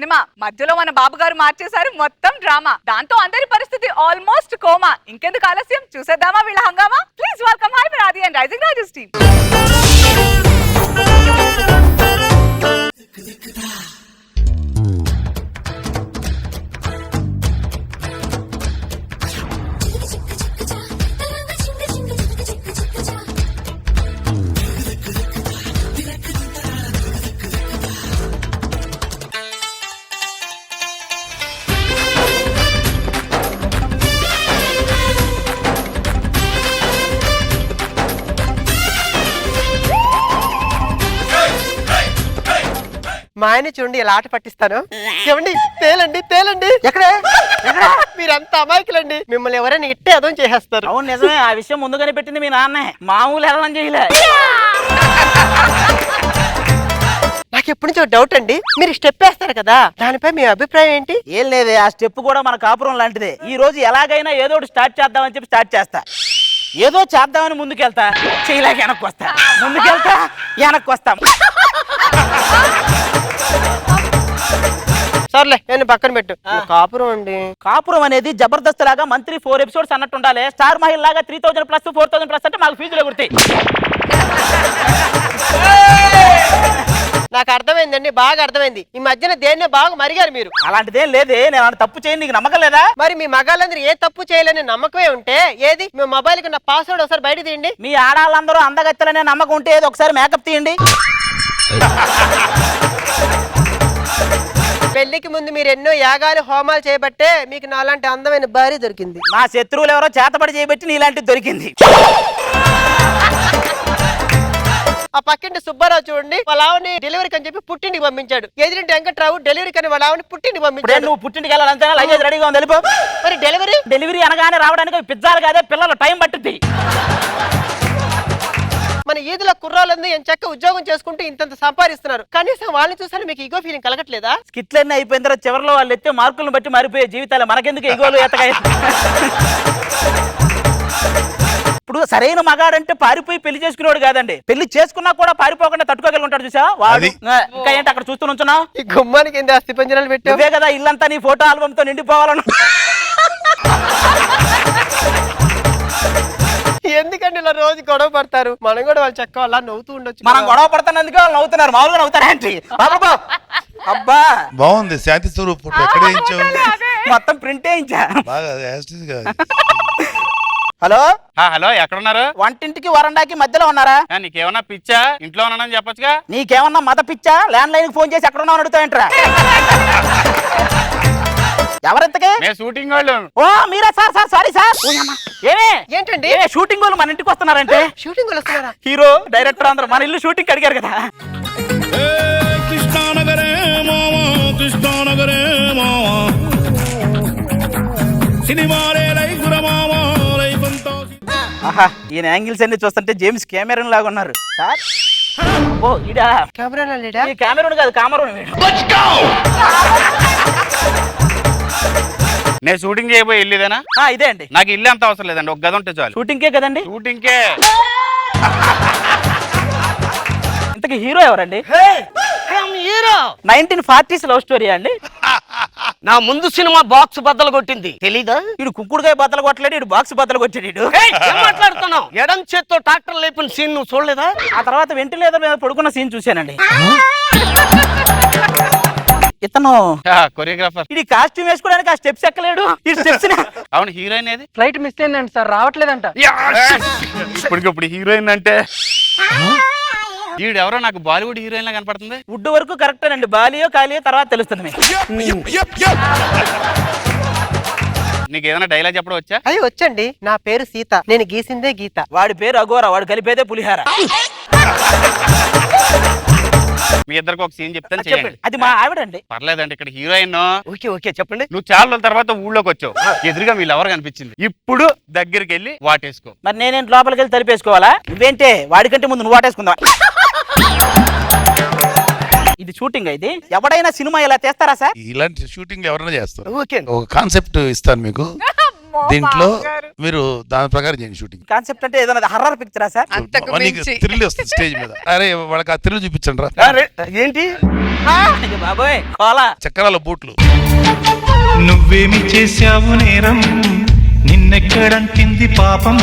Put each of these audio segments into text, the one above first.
Cinema మధ్యలో మన బాబు గారు మార్చేశారు మొత్తం డ్రామా. దాంతో అందరి పరిస్థితి ఆల్మోస్ట్ కోమా. ఇంకెందుకు ఆలస్యం, చూసేద్దామా వీళ్ళ హంగామా. ప్లీజ్ వెల్కమ్ హైపర్ ఆది అండ్ రైజింగ్ రాజెస్ టీమ్. మా ఆయన చూడండి ఇలా ఆట పట్టిస్తాను. చూడండి, తేలండి తేలండి. ఎక్కడే మీరంతా అమాయకులండి, మిమ్మల్ని ఎవరైనా ఇట్టే అదం చేసేస్తారు. అవును నిజమే, ఆ విషయం ముందుగానే పెట్టింది మీ నాన్నే. మామూలు ఎలా చేయలే. నాకు ఎప్పటి నుంచో డౌట్ అండి, మీరు స్టెప్ వేస్తారు కదా, దానిపై మీ అభిప్రాయం ఏంటి? ఏం లేదే, ఆ స్టెప్ కూడా మన కాపురం లాంటిదే. ఈ రోజు ఎలాగైనా ఏదో ఒకటి స్టార్ట్ చేద్దామని చెప్పి స్టార్ట్ చేస్తా. ఏదో చేద్దామని ముందుకెళ్తా, చేయలేక వెనక్కి వస్తా, ముందుకెళ్తా వెనక్కి వస్తా. సర్లే నేను పక్కన పెట్టు. కాపురం అండి, కాపురం అనేది జబర్దస్త్ లాగా మంత్లీ 4 ఎపిసోడ్స్ అన్నట్టు ఉండాలి. స్టార్ మహిళ లాగా 3000 ప్లస్ 4000 ప్లస్ అంటే మాకు ఫీజులు ఎగురుతాయి. నాకు అర్థమైందండి, బాగా అర్థమైంది. ఈ మధ్యన దేన్నే బాగా మరిగారు మీరు. అలాంటిదేం లేదే, నేను అలాంటి తప్పు చేయను. నీకు నమ్మకం లేదా? మరి మీ మగాళ్ళందరూ ఏ తప్పు చేయలేని నమ్మకమే ఉంటే ఏది మీ మొబైల్ కి నా పాస్వర్డ్ ఒకసారి బయట తీయండి. మీ ఆడాళ్ళందరూ అందగత్తెలనే నమ్మకం ఉంటే ఏదో ఒకసారి మేకప్ తీయండి. పెళ్లికి ముందు మీరు ఎన్నో యాగాలు హోమాలు చేయబట్టే మీకు నాలాంటి అందమైన భార్య దొరికింది. నా శత్రువులు ఎవరో చేతబడి చేయబట్టి నీలాంటిది దొరికింది. ఆ పక్కింటి సుబ్బారావు చూడండి, వాళ్ళ ఆవిని డెలివరీకి అని చెప్పి పుట్టింటికి పంపించాడు. ఎదురింటి వెంకట్రావు డెలివరీకి అని వాళ్ళ ఆవిని పుట్టింటికి పంపించాడు. నువ్వు పుట్టింటికి వెళ్ళాలంటే లగేజ్ రెడీగా ఉంది, వెళ్ళిపో. మరి డెలివరీ అనగానే రావడానికి పిజ్జాలు కాదే, పిల్లలు టైం పట్టుద్ది. మన ఈదుల కుర్రాళ్ళందరూ ఏం చక్క ఉద్యోగం చేసుకుంటూ ఇంత సంపాదిస్తున్నారు, కనీసం వాళ్ళని చూసాను మీకు ఈగో ఫీలింగ్ కలగట్లేదా? స్కిట్లన్నీ అయిపోయిన తర్వాత చివరిలో వాళ్ళు ఎత్తే మార్కులను బట్టి మారిపోయే జీవితాలు మనకెందుకు ఈగోలు ఎత్తకాయ. ఇప్పుడు సరైన మగాడంటే పారిపోయి పెళ్లి చేసుకునేవాడు కాదండి, పెళ్లి చేసుకున్నా కూడా పారిపోకుండా తట్టుకోగలుగుంటాడు. చూసా వాడు. ఇంకా ఏంటి అక్కడ చూస్తూ నుంచున్నావు? ఈ గుమ్మానికి ఏంటి అస్థి పంజరాలు పెట్టావే కదా, ఇల్లంతా నీ ఫోటో ఆల్బమ్ తో నిండిపోవాలను. ఎందుకంటే ఇలా రోజు గొడవ పడతారు? మనం కూడా వాళ్ళు చెక్క అలా నవ్వుతూ ఉండొచ్చు. మనం గొడవ పడుతున్నందుకు వాళ్ళు నవ్వుతున్నారు, మామూలుగా నవ్వుతారేంటి? అబ్బా బాగుంది. శాంతి స్వరూప్ ఫోటో ఎక్కడ వేయించావు? మొత్తం ప్రింట్ వేయించా. హలో హలో, ఎక్కడున్నారు? వంటింటికి వరండాకి మధ్యలో ఉన్నారా? నీకేమన్నా పిచ్చా? ఇంట్లో ఉన్నానని చెప్పొచ్చుగా. నీకేమన్నా మత పిచ్చా? ల్యాండ్ లైన్ ఫోన్ చేసి ఎక్కడ ఉన్నావు అడుగుతాయంట్రా. ఎవరెంతకే? షూటింగ్ వాళ్ళు. ఓ మీరా సార్? Sir sorry sir. ఏంటండి షూటింగ్ వాళ్ళు మన ఇంటికి వస్తున్నారంటే? షూటింగ్ వాళ్ళు వస్తున్నారా? హీరో డైరెక్టర్ అందరూ మన ఇల్లు షూటింగ్ అడిగారు కదా. కృష్ణానగరే మావా, కృష్ణానగరే మావా, సినిమాలే లైఫ్ మావా, లైఫ్ అంతా. ఆహా, ఈయన యాంగిల్స్ అన్ని చూస్తుంటే జేమ్స్ కెమెరాన్ లాగా ఉన్నారు సార్. ఓ ఇడా కెమెరా లేడా? ఈ కెమెరాన్ కాదు, కామరూన్. నేను షూటింగ్ చేయబోయే ఇల్లు ఇదేనా? ఇదే అండి. నాకు ఇల్లు అంత అవసరం లేదండి, ఒక గది ఉంటే చాలు. షూటింగ్కే కదండి? షూటింగ్కే. ఇంతకీ హీరో ఎవరండి? హీరో 1940s లవ్ స్టోరీ అండి. నా ముందు సినిమా బాక్స్ బద్దలు కొట్టింది, తెలీదా? ఇడు కుక్కుడుకాయ బద్దలు కొట్టలేడు, ఇడు బాక్స్ బద్దలు కొట్టాడు. మాట్లాడుతున్నావు? ఎడం చేత్తో ట్రాక్టర్ లేపిన సీన్ నువ్వు చూడలేదా? ఆ తర్వాత వెంటిలేటర్ మీద పడుకున్న సీన్ చూశానండి. ఇతను కొరియోగ్రాఫర్. ఇది కాస్ట్యూమ్ వేసుకోవడానికి ఆ స్టెప్స్ ఎక్కలేడు. ఈ స్టెప్స్ అవును, హీరోయిన్ ఏది? ఫ్లైట్ మిస్ అయిందండి సార్, రావట్లేదంట. ఇప్పుడు హీరోయిన్ అంటే ఈవిడెవరో నాకు బాలీవుడ్ హీరోయిన్ లా కనపడుతుంది. వుడ్ వరకు కరెక్టేనండి, బాలియో కాలియో తర్వాత తెలుస్తుంది మీకు. నీకు ఏదైనా డైలాగ్ చెప్పడం వచ్చా? అయ్యి వచ్చండి. నా పేరు సీత, నేను గీసిందే గీత. వాడి పేరు అఘోరా, వాడు కలిపేదే పులిహార. మీ ఇద్దరికి ఒక సీన్ చెప్తాను, చేయండి. అది మా ఆవిడండి. పర్లేదండి, ఇక్కడ హీరోయిన్. ఓకే ఓకే చెప్పండి. నువ్వు చాలా రోజుల తర్వాత ఊళ్ళోకి వచ్చావు, ఎదురుగా వీళ్ళు ఎవరు కనిపించింది. ఇప్పుడు దగ్గరికి వెళ్ళి వాటేసుకో. మరి నేనేంటి లోపలికి వెళ్ళి తలిపేసుకోవాలా? నువ్వేంటే వాడికంటే ముందు నువ్వు వాటేసుకుందా? ఇది షూటింగ్ అయితే ఎవడైనా సినిమా ఇలా చేస్తారా సార్? ఇలాంటి షూటింగ్ ఎవరైనా చేస్తారు. ఓకే, ఒక కాన్సెప్ట్ ఇస్తాను మీకు. దీంట్లో మీరు దాని ప్రకారం చేయండి షూటింగ్. కాన్సెప్ట్ అంటే ఏదైనా హర్రర్ పిక్చరా సార్? అంతకు నీకు మించి థ్రిల్ వస్తుంది స్టేజ్ మీద. అరే వాళ్ళకి ఆ థ్రిల్ చూపించండి రా. అరే, ఏంటి అయ్య బాబోయ్ కోలా. చక్రాల బూట్లు. నువ్వేమి చేశావు నేరం, నిన్నెక్కడంటింది పాపం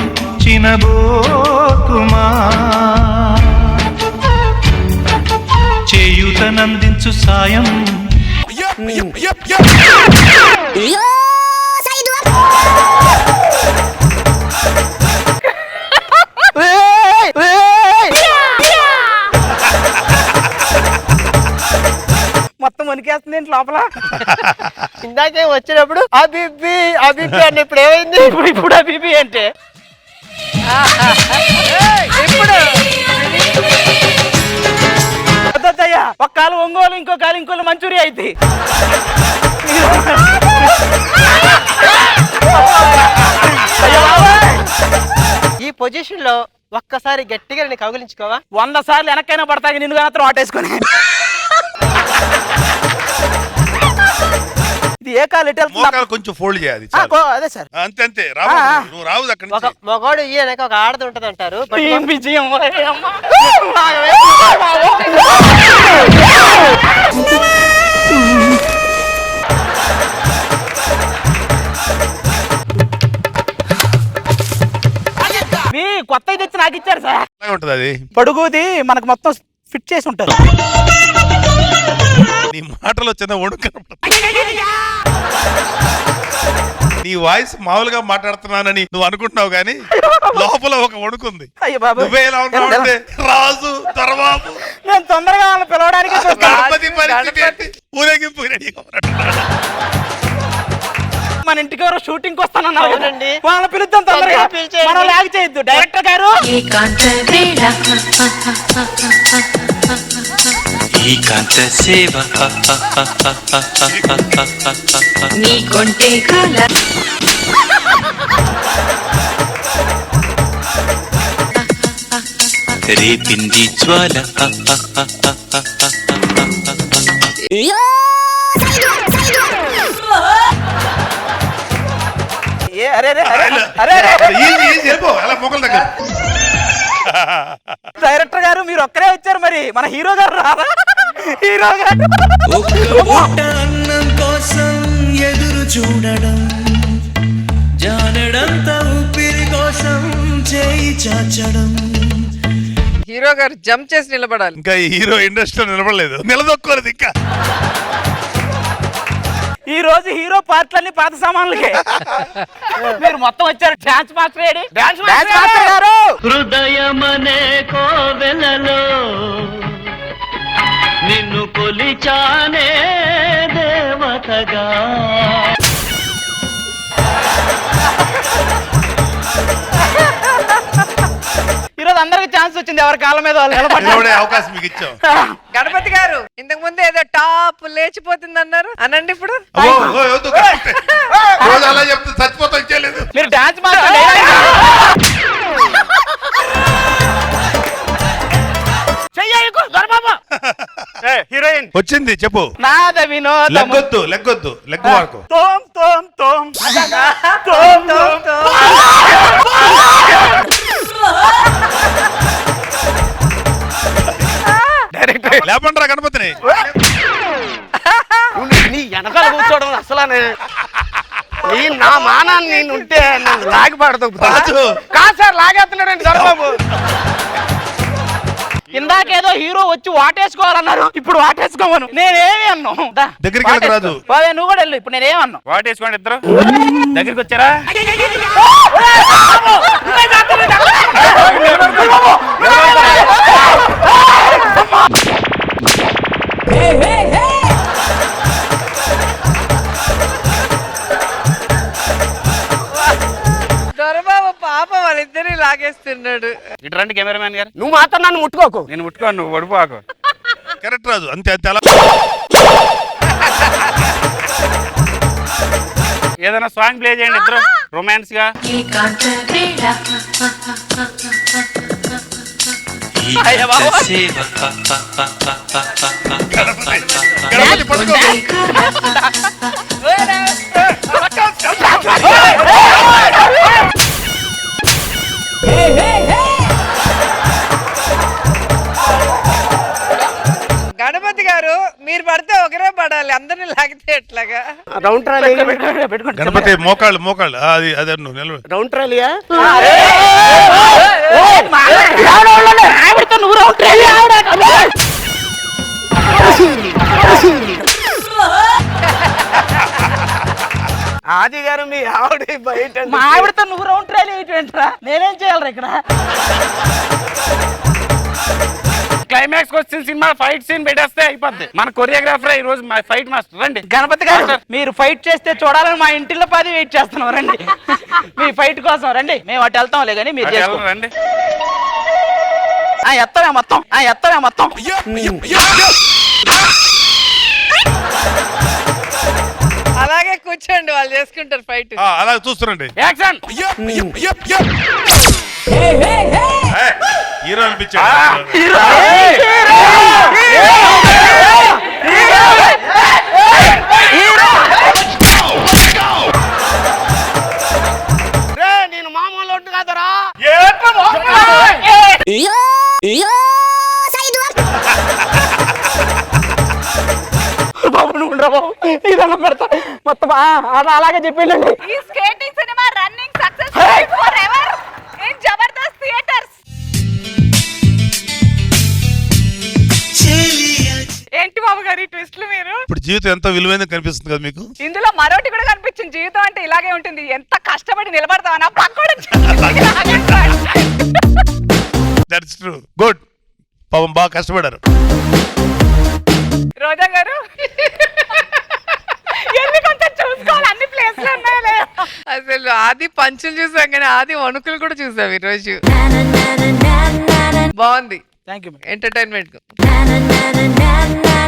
చినబోకుమా, చేయూతనందించు సాయం. మొత్తం వణికేస్తుంది ఏంటి లోపల? ఇందాకే వచ్చినప్పుడు అభిబ్బి అభిబ్బి అన్న ఇప్పుడు ఏమైంది? ఇప్పుడు ఆ బీబీ అంటే ఇప్పుడు వద్దయ్యా, ఒక కాలు ఒంగోలు ఇంకో కాలు ఇంకోలు మంచూరియా అయితే. ఈ పొజిషన్ లో ఒక్కసారి గట్టిగా నేను కౌగిలించుకోవా? 100 సార్లు వెనక్కైనా పడతాయి నిన్ను మాత్రం ఆటేసుకుని. ఇది ఏ కాలు ఎటు వెళ్తుందా? మోకాలు కొంచెం ఫోల్డ్ చేయాలి చాలు. అదే సార్. అంతే అంతే రావు. నువ్వు రావు అక్కడి ఒక నుంచి. మగవాడు ఈయనక ఒక ఆడది ఉంటది అంటారు. ఏం విజయం ఓయ్ అమ్మ. మీ కొత్త తెచ్చి నాకు ఇచ్చారు సార్. అలాగే ఉంటది అది. పొడుగుది మనకు మొత్తం ఫిట్ చేసి ఉంటారు. నీ మాటలో చిన్న వణుకు నీ వాయిస్ మామూలుగా మాట్లాడుతున్నానని నువ్వు అనుకుంటున్నావు కానీ లోపల ఒక వణుకుంది. అయ్యో బాబు, నువ్వే ఎలా ఉన్నావు అంటే రాజు దర్బాబు నేను తొందరగా వాళ్ళని పిలవడానికి గణపతి పరిస్థితి ఏంటి? ఊరేగింపు రెడీగా ఉన్నాడు. మన ఇంటికి ఎవరో షూటింగ్ వస్తానన్నారు అవునండి. వాళ్ళని పిలుద్దాం తొందరగా. తొందరగా పిలిచేయండి. మనం లాగ్ చేయొద్దు. డైరెక్టర్ గారు ఏకాంత సేవ నీ కొంటే కాల రేపింది జ్వాల ఏ అరే అరే అరే అరే అరే. ఈజీ వెళ్ళిపో అలా మొక్కల దగ్గర. డైరెక్టర్ గారు మీరు ఒక్కరే వచ్చారు, మరి మన హీరో గారు రారా? హీరో గారు అన్నం కోసం ఎదురు చూడడం, జానడంత ఊపిరి కోసం చేయి చాచడం. హీరో గారు జంప్ చేసి నిలబడాలి. ఇంకా ఈ హీరో ఇండస్ట్రీలో నిలబడలేదు, నిలదొక్కోలేదు ఇంకా. ఈ రోజు హీరో పాటలన్నీ పాత సామాన్లకే. మీరు మొత్తం వచ్చారు. Dance master AD? Dance master గారు హృదయమనే కోవెలలో నిన్ను కొలిచానే దేవతగా. ఈరోజు అందరికి ఛాన్స్ వచ్చింది, ఎవరి కాళ్ళ మీద వాళ్ళు నిలబడ్డారు. నిలబడే అవకాశం మీకు ఇచ్చాం. గణపతి గారు ఇంతకు ముందు ఏదో టాప్ లేచిపోతుంది అన్నారు, అనండి ఇప్పుడు. అబ్బో, ఓ, వద్దు, కరెక్టే. రోజు అలా చెప్తే చచ్చిపోతాం చేయలేదు. మీరు డాన్స్ మాస్టర్ హీరోయిన్ వచ్చింది చెప్పు. నాద వినోదము లెగ్గొద్దు లెగ్గొద్దు లెగ్గు వాడుకో. తోం తోం తోం తోం తోం. లేపండి రా గణపతిని. నీ వెనకాల కూర్చోవడం అసలు నా మానాన్ని నేను ఉంటే నన్ను లాగి పడదు. రాజు. కాదు సార్, లాగేస్తున్నాడండి దొరబాబు. ఇందాకేదో హీరో వచ్చి వాటేసుకోవాలన్నారు, ఇప్పుడు వాటేసుకోమను. నేనేమి అన్నా దగ్గరికి వెళ్ళకు రాజు. నువ్వు కూడా వెళ్ళు. ఇప్పుడు నేనేమన్నా వాటేసుకోండి ఇద్దరు. దగ్గరికి వచ్చారా? దొరబాబు పాపం వాళ్ళిద్దరిని లాగేస్తున్నాడు. ఇటు రండి కెమెరామ్యాన్ గారు. నువ్వు మాత్రం నన్ను ముట్టుకోకు. నేను ముట్టుకోను, నువ్వు పడిపోకు. కరెక్ట్ రాజు, అంతే అంతే. అలా ఏదైనా సాంగ్ ప్లే చేయండి ఇద్దరు రొమాన్స్ గా. ఏకాంత వేళ ఏకాంత సేవ గణపతి పట్టుకో. కొంటే కాల రౌండ్ ట్రాలీ పెట్టుకోండి గణపతి మోకాళ్ళు మోకాళ్ళు అది అదే నువ్వు నిలబడు. రౌండ్ ట్రాలీయా ఆవిడతో నువ్వు రౌండ్ ట్రాలీ ఆది గారు మీ ఆవిడ బయట మా ఆవిడతో నువ్వు రౌండ్ ట్రైల్ ఏంటంటరా నేనేం చేయాలి ఇక్కడ క్లైమాక్స్ వచ్చిన సినిమా ఫైట్ సీన్ పెట్టేస్తే అయిపోద్ది. మన కొరియోగ్రాఫర్ ఈ రోజు ఫైట్ మాస్టర్ రండి. గణపతి గారు మీరు ఫైట్ చేస్తే చూడాలని మా ఇంటిలో 10 వెయిట్ చేస్తున్నాం రండి మీ ఫైట్ కోసం రండి మేము అటు వెళ్తాంలే కానీ మీరు చేసుకోండి. రండి. ఎత్తమే మొత్తం అలాగే కూర్చోండి, వాళ్ళు చేసుకుంటారు ఫైట్. అలా చూస్తురండి. యాక్షన్. హీరో అనిపించాడు. నేను మామూలు ఒట్టు కాదరా బాబు నువ్వు ఉండరా బాబు ఇదన్నా పెడతా మొత్తం అలాగే చెప్పండి. ఈ skating cinema running success for ever in Jabardasth theatres. ఏంటి బాబు గారు ఈ ట్విస్ట్లు మీరు? ఇప్పుడు జీవితం ఎంత విలువైందో కనిపిస్తుంది కదా మీకు. ఇందులో మరోటి కూడా కనిపించింది, జీవితం అంటే ఇలాగే ఉంటుంది, ఎంత కష్టపడి నిలబడతావనా పక్కడు. That's true. గుడ్. పాపం బాగా కష్టపడారు. రోజా గారు ఎందుకంత చూసుకోవాలి, అన్ని ప్లేస్లు ఉన్నాయా? అసలు ఆది పంచులు చూసాం కానీ ఆది వణుకులు కూడా చూసాం ఈ రోజు. బాగుంది థ్యాంక్ యూ. ఎంటర్టైన్మెంట్.